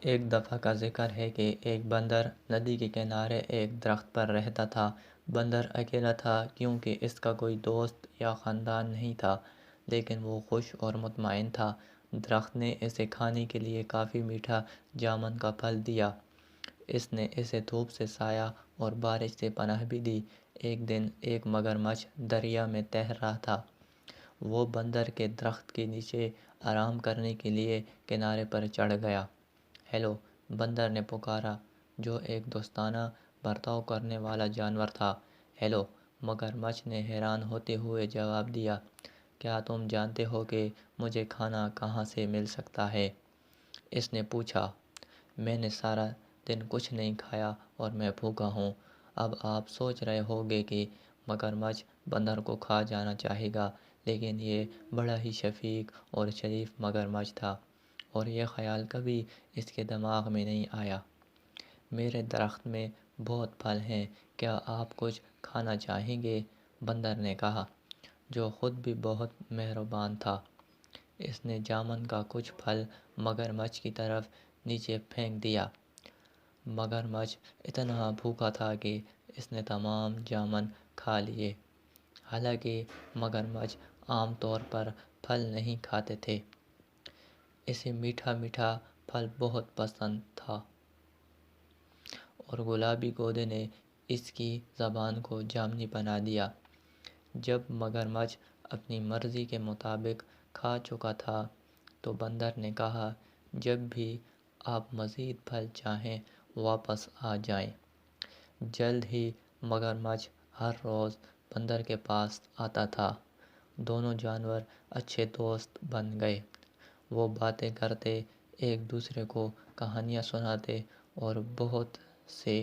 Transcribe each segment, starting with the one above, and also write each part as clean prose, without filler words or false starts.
ایک دفعہ کا ذکر ہے کہ ایک بندر ندی کے کنارے ایک درخت پر رہتا تھا۔ بندر اکیلا تھا کیونکہ اس کا کوئی دوست یا خاندان نہیں تھا، لیکن وہ خوش اور مطمئن تھا۔ درخت نے اسے کھانے کے لیے کافی میٹھا جامن کا پھل دیا۔ اس نے اسے دھوپ سے سایہ اور بارش سے پناہ بھی دی۔ ایک دن ایک مگرمچھ دریا میں تیر رہا تھا۔ وہ بندر کے درخت کے نیچے آرام کرنے کے لیے کنارے پر چڑھ گیا۔ ہیلو، بندر نے پکارا، جو ایک دوستانہ برتاؤ کرنے والا جانور تھا۔ ہیلو، مگرمچھ نے حیران ہوتے ہوئے جواب دیا، کیا تم جانتے ہو کہ مجھے کھانا کہاں سے مل سکتا ہے؟ اس نے پوچھا، میں نے سارا دن کچھ نہیں کھایا اور میں بھوکا ہوں۔ اب آپ سوچ رہے ہوگے کہ مگرمچھ بندر کو کھا جانا چاہے گا، لیکن یہ بڑا ہی شفیق اور شریف مگرمچھ تھا، اور یہ خیال کبھی اس کے دماغ میں نہیں آیا۔ میرے درخت میں بہت پھل ہیں، کیا آپ کچھ کھانا چاہیں گے؟ بندر نے کہا، جو خود بھی بہت مہربان تھا۔ اس نے جامن کا کچھ پھل مگرمچھ کی طرف نیچے پھینک دیا۔ مگرمچھ اتنا بھوکا تھا کہ اس نے تمام جامن کھا لیے۔ حالانکہ مگرمچھ عام طور پر پھل نہیں کھاتے تھے، اسے میٹھا میٹھا پھل بہت پسند تھا، اور گلابی گودے نے اس کی زبان کو جامنی بنا دیا۔ جب مگرمچھ اپنی مرضی کے مطابق کھا چکا تھا تو بندر نے کہا، جب بھی آپ مزید پھل چاہیں واپس آ جائیں۔ جلد ہی مگرمچھ ہر روز بندر کے پاس آتا تھا۔ دونوں جانور اچھے دوست بن گئے۔ وہ باتیں کرتے، ایک دوسرے کو کہانیاں سناتے اور بہت سے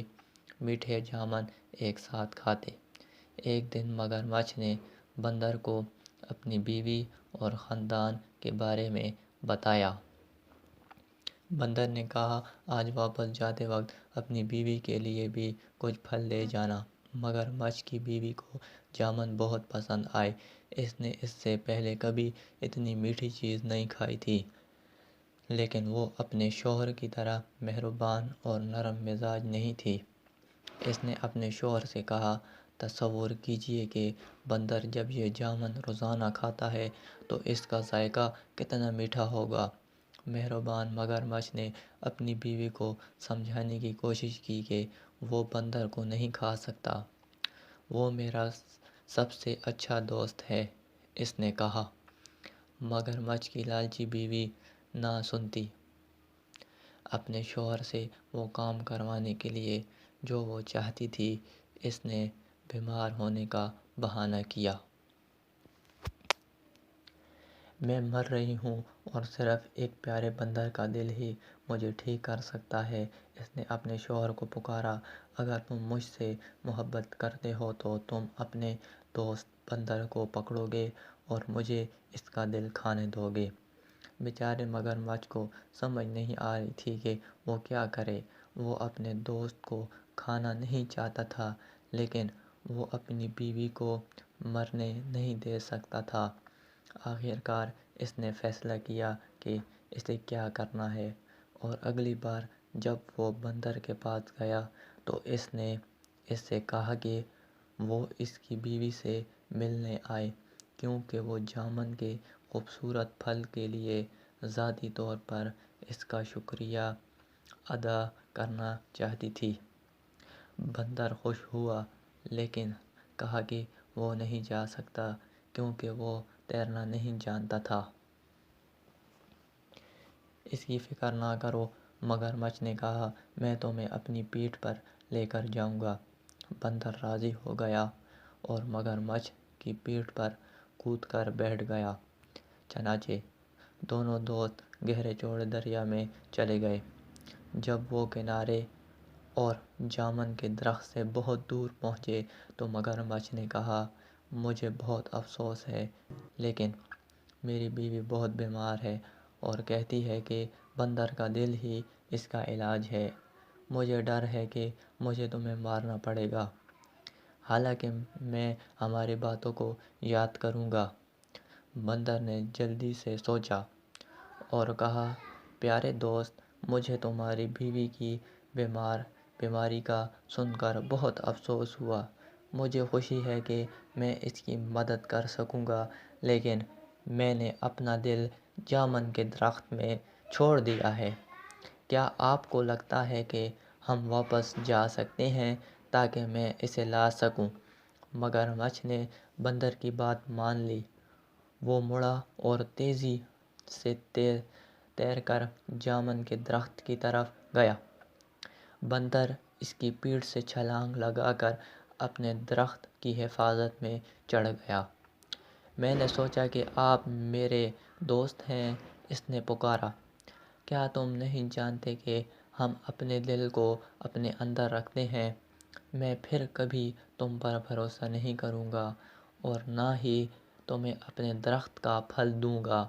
میٹھے جامن ایک ساتھ کھاتے۔ ایک دن مگرمچھ نے بندر کو اپنی بیوی اور خاندان کے بارے میں بتایا۔ بندر نے کہا، آج واپس جاتے وقت اپنی بیوی کے لیے بھی کچھ پھل لے جانا۔ مگرمچھ کی بیوی کو جامن بہت پسند آئے۔ اس نے اس سے پہلے کبھی اتنی میٹھی چیز نہیں کھائی تھی، لیکن وہ اپنے شوہر کی طرح مہربان اور نرم مزاج نہیں تھی۔ اس نے اپنے شوہر سے کہا، تصور کیجئے کہ بندر جب یہ جامن روزانہ کھاتا ہے تو اس کا ذائقہ کتنا میٹھا ہوگا۔ مہربان مگرمچھ نے اپنی بیوی کو سمجھانے کی کوشش کی کہ وہ بندر کو نہیں کھا سکتا۔ وہ میرا سب سے اچھا دوست ہے، اس نے کہا۔ مگرمچھ کی لالچی بیوی نہ سنتی۔ اپنے شوہر سے وہ کام کروانے کے لیے جو وہ چاہتی تھی، اس نے بیمار ہونے کا بہانہ کیا۔ میں مر رہی ہوں اور صرف ایک پیارے بندر کا دل ہی مجھے ٹھیک کر سکتا ہے، اس نے اپنے شوہر کو پکارا۔ اگر تم مجھ سے محبت کرتے ہو تو تم اپنے دوست بندر کو پکڑو گے اور مجھے اس کا دل کھانے دو گے۔ بیچارے مگرمچھ کو سمجھ نہیں آ رہی تھی کہ وہ کیا کرے۔ وہ اپنے دوست کو کھانا نہیں چاہتا تھا، لیکن وہ اپنی بیوی کو مرنے نہیں دے سکتا تھا۔ آخر کار اس نے فیصلہ کیا کہ اسے کیا کرنا ہے، اور اگلی بار جب وہ بندر کے پاس گیا تو اس نے اس سے کہا کہ وہ اس کی بیوی سے ملنے آئے، کیونکہ وہ جامن کے خوبصورت پھل کے لیے ذاتی طور پر اس کا شکریہ ادا کرنا چاہتی تھی۔ بندر خوش ہوا، لیکن کہا کہ وہ نہیں جا سکتا کیونکہ وہ تیرنا نہیں جانتا تھا۔ اس کی فکر نہ کرو، مگرمچھ نے کہا، میں تمہیں اپنی پیٹھ پر لے کر جاؤں گا۔ بندر راضی ہو گیا اور مگرمچھ کی پیٹھ پر کود کر بیٹھ گیا۔ چنانچہ دونوں دوست گہرے چوڑے دریا میں چلے گئے۔ جب وہ کنارے اور جامن کے درخت سے بہت دور پہنچے تو مگرمچھ نے کہا، مجھے بہت افسوس ہے، لیکن میری بیوی بہت بیمار ہے اور کہتی ہے کہ بندر کا دل ہی اس کا علاج ہے۔ مجھے ڈر ہے کہ مجھے تمہیں مارنا پڑے گا، حالانکہ میں ہماری باتوں کو یاد کروں گا۔ بندر نے جلدی سے سوچا اور کہا، پیارے دوست، مجھے تمہاری بیوی کی بیماری کا سن کر بہت افسوس ہوا۔ مجھے خوشی ہے کہ میں اس کی مدد کر سکوں گا، لیکن میں نے اپنا دل جامن کے درخت میں چھوڑ دیا ہے۔ کیا آپ کو لگتا ہے کہ ہم واپس جا سکتے ہیں تاکہ میں اسے لا سکوں؟ مگرمچھ نے بندر کی بات مان لی۔ وہ مڑا اور تیزی سے تیر کر جامن کے درخت کی طرف گیا۔ بندر اس کی پیٹھ سے چھلانگ لگا کر اپنے درخت کی حفاظت میں چڑھ گیا۔ میں نے سوچا کہ آپ میرے دوست ہیں، اس نے پکارا۔ کیا تم نہیں جانتے کہ ہم اپنے دل کو اپنے اندر رکھتے ہیں؟ میں پھر کبھی تم پر بھروسہ نہیں کروں گا اور نہ ہی تمہیں اپنے درخت کا پھل دوں گا۔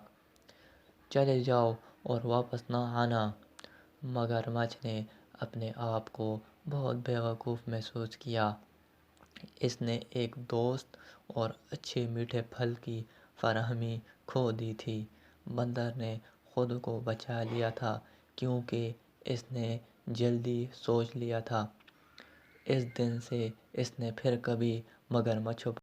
چلے جاؤ اور واپس نہ آنا۔ مگرمچھ نے اپنے آپ کو بہت بیوقوف محسوس کیا۔ اس نے ایک دوست اور اچھے میٹھے پھل کی فراہمی کھو دی تھی۔ بندر نے خود کو بچا لیا تھا کیونکہ اس نے جلدی سوچ لیا تھا۔ اس دن سے اس نے پھر کبھی مگرمچھوں